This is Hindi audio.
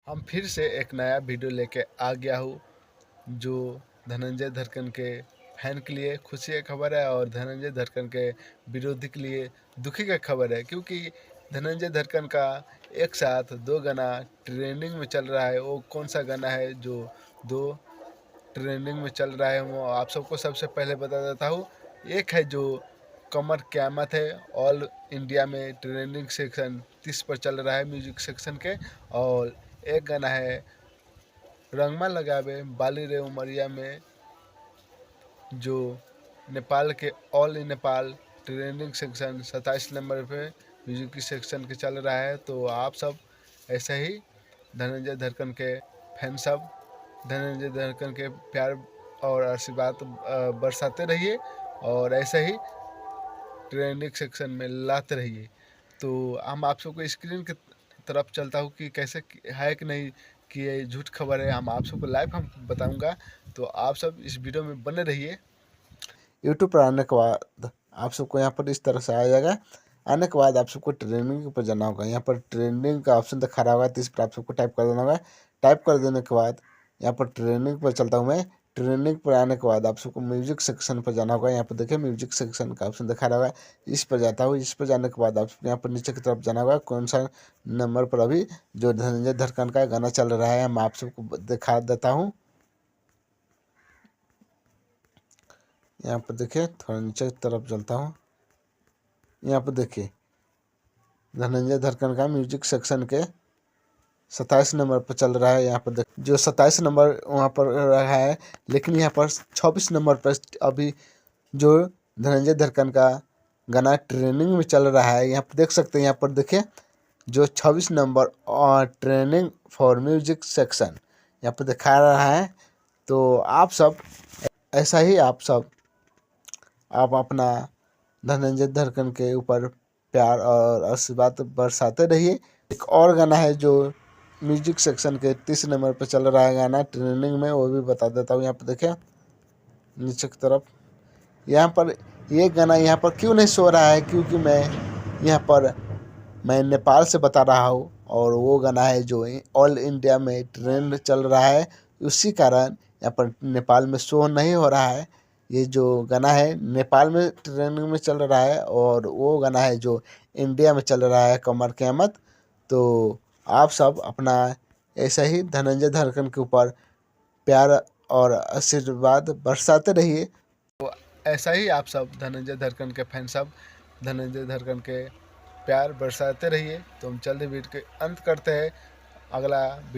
हम फिर से एक नया वीडियो लेके आ गया हूँ जो धनंजय धड़कन के फैन के लिए खुशी की खबर है और धनंजय धड़कन के विरोधी के लिए दुखी की खबर है, क्योंकि धनंजय धड़कन का एक साथ दो गाना ट्रेंडिंग में चल रहा है। वो कौन सा गाना है जो दो ट्रेंडिंग में चल रहा है वो आप सबको सबसे पहले बता देता हूँ। एक है जो कमर क़यामत है, ऑल इंडिया में ट्रेंडिंग सेक्शन 30 पर चल रहा है म्यूजिक सेक्शन के। और एक गाना है रंगमा लगावे बाली रे उमरिया में, जो नेपाल के all in Nepal trending section 27 number पे म्यूजिक सेक्शन के चल रहा है। तो आप सब ऐसे ही धनंजय धड़कन के फैन सब धनंजय धड़कन के प्यार और आशीर्वाद बरसाते रहिए और ऐसे ही ट्रेंडिंग सेक्शन में लाते रहिए। तो हम आप सबको स्क्रीन की तरफ चलता हूँ कि कैसे है कि नहीं कि ये झूठ खबर है, हम आप सबको लाइव हम बताऊंगा। तो आप सब इस वीडियो में बने रहिए। यूट्यूब पर आने के बाद आप सबको यहाँ पर इस तरह से आ जाएगा। आने के बाद आप सबको ट्रेंडिंग के ऊपर जाना होगा। यहाँ पर ट्रेंडिंग का ऑप्शन दिखा रहा होगा, तो इस पर आप सबको टाइप कर देना होगा। टाइप कर देने के बाद यहाँ पर ट्रेंडिंग पर चलता हूँ मैं। ट्रेंडिंग पर आने के बाद आप सबको म्यूजिक सेक्शन पर जाना होगा। यहाँ पर देखिए म्यूजिक सेक्शन का ऑप्शन दिखा रहा होगा, इस पर जाता हूँ। इस पर जाने के बाद आप यहाँ पर नीचे की तरफ जाना होगा। कौन सा नंबर पर अभी जो धनंजय धड़कन का गाना चल रहा है मैं आप सबको दिखा देता हूँ। यहाँ पर देखिए, थोड़ा नीचे की तरफ चलता हूँ। यहाँ पर देखिए धनंजय धड़कन का म्यूजिक सेक्शन के 27 नंबर पर चल रहा है। यहाँ पर देख जो 27 नंबर वहाँ पर रहा है, लेकिन यहाँ पर 26 नंबर पर अभी जो धनंजय धड़कन का गाना ट्रेनिंग में चल रहा है। यहाँ पर देख सकते हैं, यहाँ पर देखिए जो 26 नंबर और ट्रेनिंग फॉर म्यूजिक सेक्शन यहाँ पर दिखा रहा है। तो आप सब ऐसा ही आप अपना धनंजय धड़कन के ऊपर प्यार और आशीर्वाद बरसाते रहिए। एक और गाना है जो म्यूजिक सेक्शन के 30 नंबर पर चल रहा है गाना ट्रेंडिंग में, वो भी बता देता हूँ। यहाँ पर देखिए नीचे की तरफ, यहाँ पर ये गाना यहाँ पर क्यों नहीं सो रहा है, क्योंकि मैं नेपाल से बता रहा हूँ और वो गाना है जो ऑल इंडिया में ट्रेंड चल रहा है, उसी कारण यहाँ पर नेपाल में शो नहीं हो रहा है। ये जो गाना है नेपाल में ट्रेंडिंग में चल रहा है और वो गाना है जो इंडिया में चल रहा है कमर क़यामत। तो आप सब अपना ऐसा ही धनंजय धड़कन के ऊपर प्यार और आशीर्वाद बरसाते रहिए। तो ऐसा ही आप सब धनंजय धड़कन के फैन सब धनंजय धड़कन के प्यार बरसाते रहिए। तो हम जल्द वीडियो के अंत करते हैं। अगला